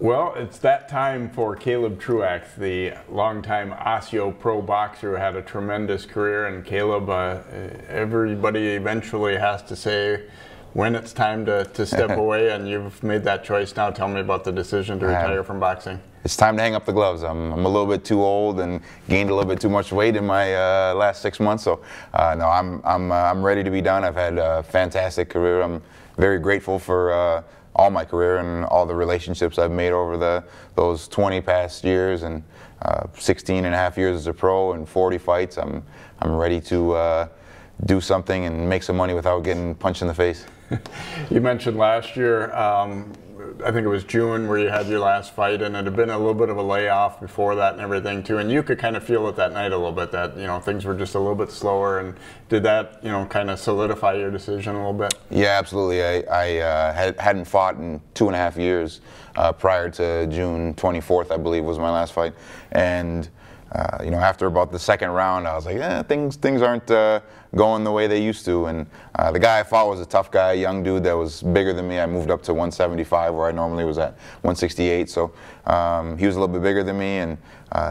Well, it's that time for Caleb Truax, the longtime Osseo pro boxer who had a tremendous career. And Caleb, everybody eventually has to say when it's time to step away, and you've made that choice now. Tell me about the decision to retire from boxing. It's time to hang up the gloves. I'm a little bit too old and gained a little bit too much weight in my last 6 months. So no, I'm ready to be done. I've had a fantastic career. I'm very grateful for all my career and all the relationships I've made over those 20 past years, and 16 and a half years as a pro and 40 fights. I'm ready to do something and make some money without getting punched in the face. You mentioned last year, I think it was June, where you had your last fight, and it had been a little bit of a layoff before that and everything too, and you could kind of feel it that night a little bit, that things were just a little bit slower. And did that kind of solidify your decision a little bit? Yeah, absolutely. I hadn't fought in 2.5 years prior to June 24th, I believe, was my last fight, and after about the second round, I was like, things aren't going the way they used to. And the guy I fought was a tough guy, a young dude that was bigger than me. I moved up to 175 where I normally was at 168. So he was a little bit bigger than me. And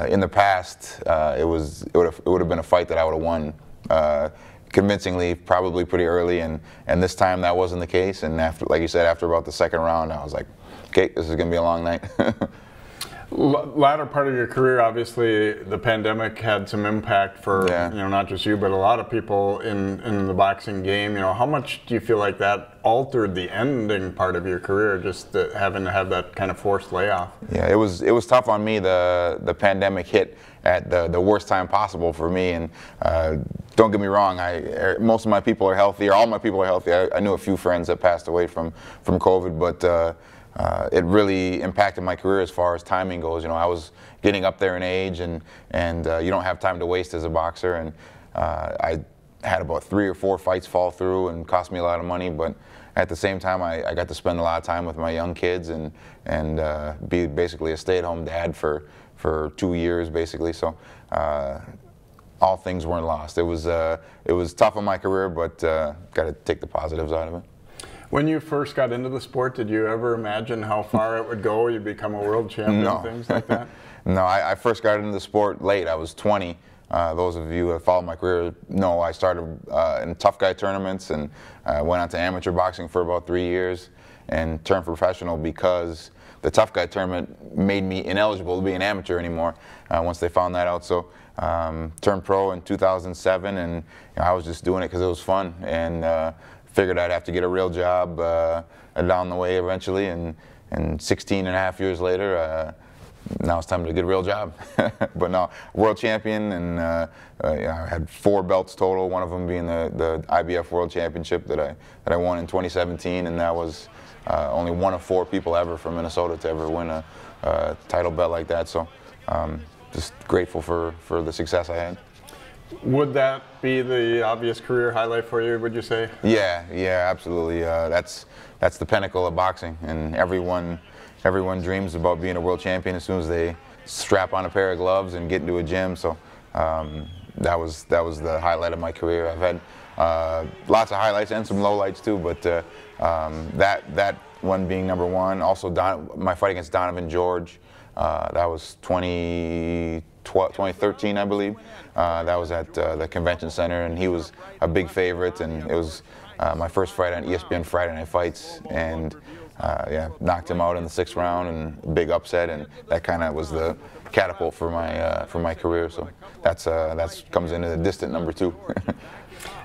in the past, it would have been a fight that I would have won convincingly, probably pretty early. And this time that wasn't the case. And after, like you said, after about the second round, I was like, okay, this is going to be a long night. Latter part of your career, obviously, the pandemic had some impact for not just you, but a lot of people in the boxing game. How much do you feel like that altered the ending part of your career, just having to have that kind of forced layoff? Yeah, it was tough on me. The pandemic hit at the worst time possible for me, and don't get me wrong, most of my people are healthy, or all my people are healthy. I knew a few friends that passed away from COVID, but it really impacted my career as far as timing goes. I was getting up there in age, and you don't have time to waste as a boxer. And I had about 3 or 4 fights fall through and cost me a lot of money. But at the same time, I got to spend a lot of time with my young kids and be basically a stay-at-home dad for 2 years, basically. So all things weren't lost. It was tough on my career, but got to take the positives out of it. When you first got into the sport, did you ever imagine how far it would go? You'd become a world champion, no. Things like that? No, I first got into the sport late. I was 20. Those of you who have followed my career know I started in tough guy tournaments, and went on to amateur boxing for about 3 years and turned professional because the tough guy tournament made me ineligible to be an amateur anymore once they found that out. So turned pro in 2007, and I was just doing it because it was fun, and figured I'd have to get a real job down the way eventually, and 16 and a half years later, now it's time to get a real job. But no, world champion, and I had 4 belts total, one of them being the IBF World Championship that I won in 2017, and that was only one of 4 people ever from Minnesota to ever win a title belt like that. So just grateful for the success I had. Would that be the obvious career highlight for you, would you say? Yeah, absolutely. That's the pinnacle of boxing, and everyone dreams about being a world champion as soon as they strap on a pair of gloves and get into a gym. So that was the highlight of my career. I've had lots of highlights and some lowlights too, but that one being number one. Also, my fight against Donovan George, that was 2013, I believe. That was at the convention center, and he was a big favorite, and it was my first fight on ESPN Friday Night Fights, and knocked him out in the 6th round, and big upset, and that kind of was the catapult for my career. So that's comes into the distant number 2.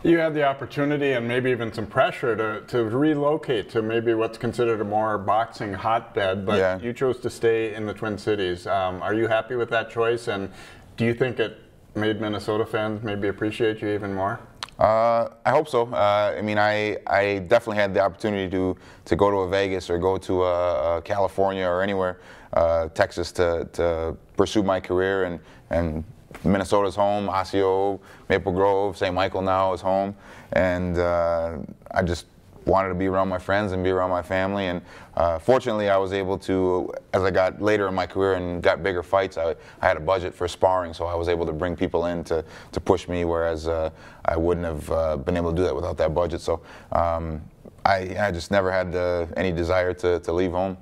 You had the opportunity and maybe even some pressure to relocate to maybe what's considered a more boxing hotbed, but you chose to stay in the Twin Cities. Are you happy with that choice, and do you think it made Minnesota fans maybe appreciate you even more? I hope so. I mean, I definitely had the opportunity to go to a Vegas or go to a California or anywhere, Texas, to pursue my career, and Minnesota's home, Osseo, Maple Grove, St. Michael now is home, and I just wanted to be around my friends and be around my family, and fortunately I was able to, as I got later in my career and got bigger fights, I had a budget for sparring, so I was able to bring people in to push me, whereas I wouldn't have been able to do that without that budget. So I just never had any desire to leave home.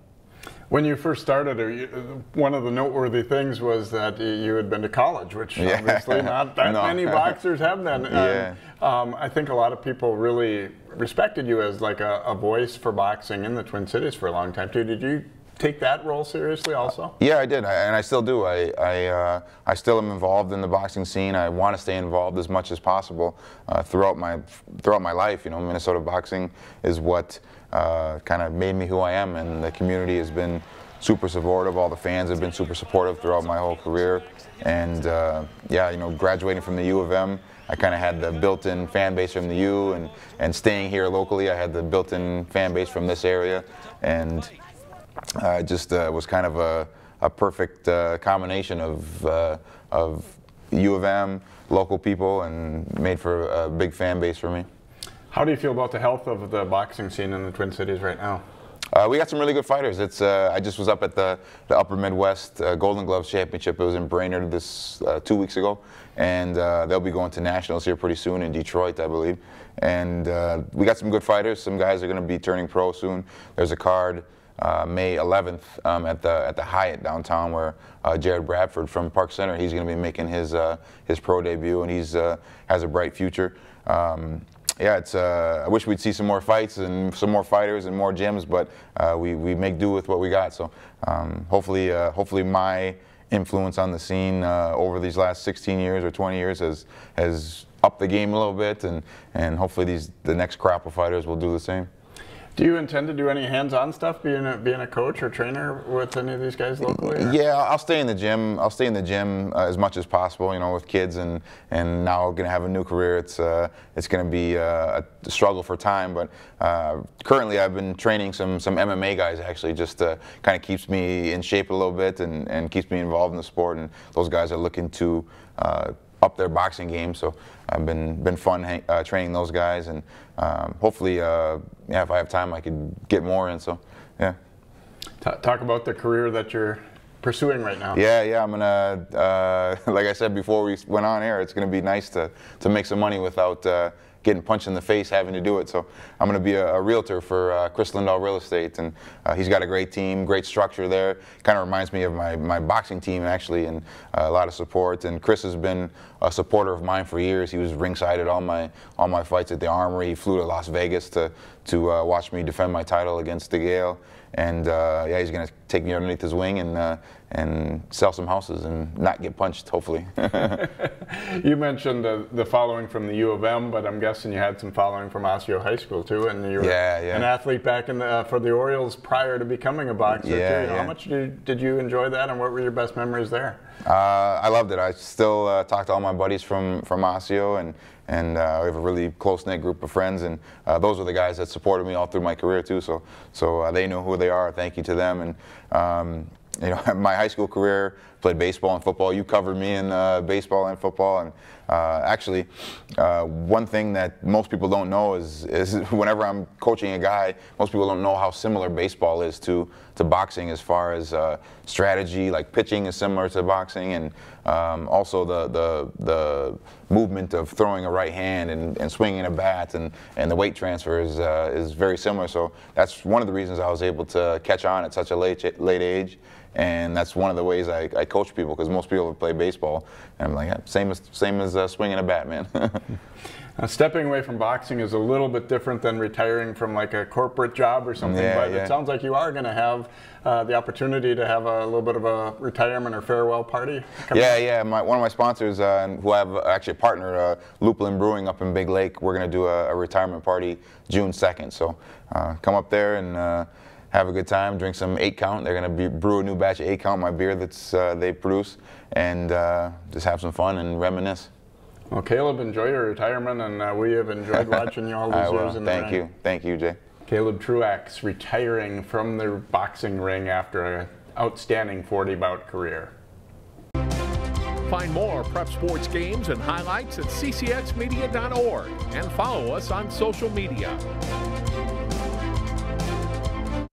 When you first started, one of the noteworthy things was that you had been to college, which obviously not that many boxers have been. Yeah. I think a lot of people really respected you as like a voice for boxing in the Twin Cities for a long time too. Did you take that role seriously also? Yeah, I did, and I still do. I still am involved in the boxing scene. I want to stay involved as much as possible throughout my life. You know, Minnesota boxing is what kind of made me who I am, and the community has been super supportive. All the fans have been super supportive throughout my whole career, and yeah, you know, graduating from the U of M, I kind of had the built-in fan base from the U, and staying here locally, I had the built-in fan base from this area, and it just was kind of a perfect combination of U of M, local people, and made for a big fan base for me. How do you feel about the health of the boxing scene in the Twin Cities right now? We got some really good fighters. I just was up at the Upper Midwest Golden Gloves Championship. It was in Brainerd this 2 weeks ago, and they'll be going to nationals here pretty soon in Detroit, I believe. And we got some good fighters. Some guys are going to be turning pro soon. There's a card May 11th at the Hyatt downtown where Jared Bradford from Park Center, he's going to be making his pro debut, and he's has a bright future. Yeah, I wish we'd see some more fights and some more fighters and more gyms, but we make do with what we got. So hopefully my influence on the scene over these last 16 years or 20 years has upped the game a little bit, and hopefully the next crop of fighters will do the same. Do you intend to do any hands-on stuff, being a coach or trainer with any of these guys locally? Or? Yeah, I'll stay in the gym. I'll stay in the gym as much as possible, you know, with kids, and now I'm gonna have a new career. It's gonna be a struggle for time, but currently I've been training some MMA guys actually, just kind of keeps me in shape a little bit and keeps me involved in the sport. And those guys are looking to up their boxing game, so I've been fun training those guys, and hopefully, yeah, if I have time, I could get more in. So, yeah. Talk about the career that you're pursuing right now. Yeah, I'm gonna, like I said before we went on air, it's gonna be nice to make some money without getting punched in the face having to do it. So I'm going to be a realtor for Chris Lindahl Real Estate, and he's got a great team, great structure there. Kind of reminds me of my boxing team actually, and a lot of support. And Chris has been a supporter of mine for years. He was ringside at all my fights at the Armory. He flew to Las Vegas to watch me defend my title against DeGale. And yeah, he's going to take me underneath his wing and sell some houses and not get punched, hopefully. You mentioned the following from the U of M, but I'm guessing you had some following from Osseo High School too, and you were an athlete back for the Orioles prior to becoming a boxer too. You know, how much did you enjoy that, and what were your best memories there? I loved it. I still talk to all my buddies from Osseo, and we have a really close-knit group of friends, and those are the guys that supported me all through my career too. So they know who they are. Thank you to them. And you know, my high school career, played baseball and football. You covered me in baseball and football, and actually, one thing that most people don't know is whenever I'm coaching a guy, most people don't know how similar baseball is to boxing as far as strategy. Like pitching is similar to boxing, and also the movement of throwing a right hand and swinging a bat, and the weight transfer is very similar. So that's one of the reasons I was able to catch on at such a late age. And that's one of the ways I coach people, because most people play baseball, and I'm like, yeah, same as swinging a bat, man. Stepping away from boxing is a little bit different than retiring from like a corporate job or something, but it sounds like you are going to have the opportunity to have a little bit of a retirement or farewell party. Yeah. One of my sponsors, who I have actually a partner, Lupulin Brewing up in Big Lake, we're going to do a retirement party June 2nd. So come up there and have a good time, drink some 8-count. They're going to brew a new batch of 8-count, my beer that's they produce, and just have some fun and reminisce. Well, Caleb, enjoy your retirement, and we have enjoyed watching you all these years in the ring. Thank you, Jay. Caleb Truax retiring from the boxing ring after an outstanding 40-bout career. Find more prep sports games and highlights at ccxmedia.org and follow us on social media.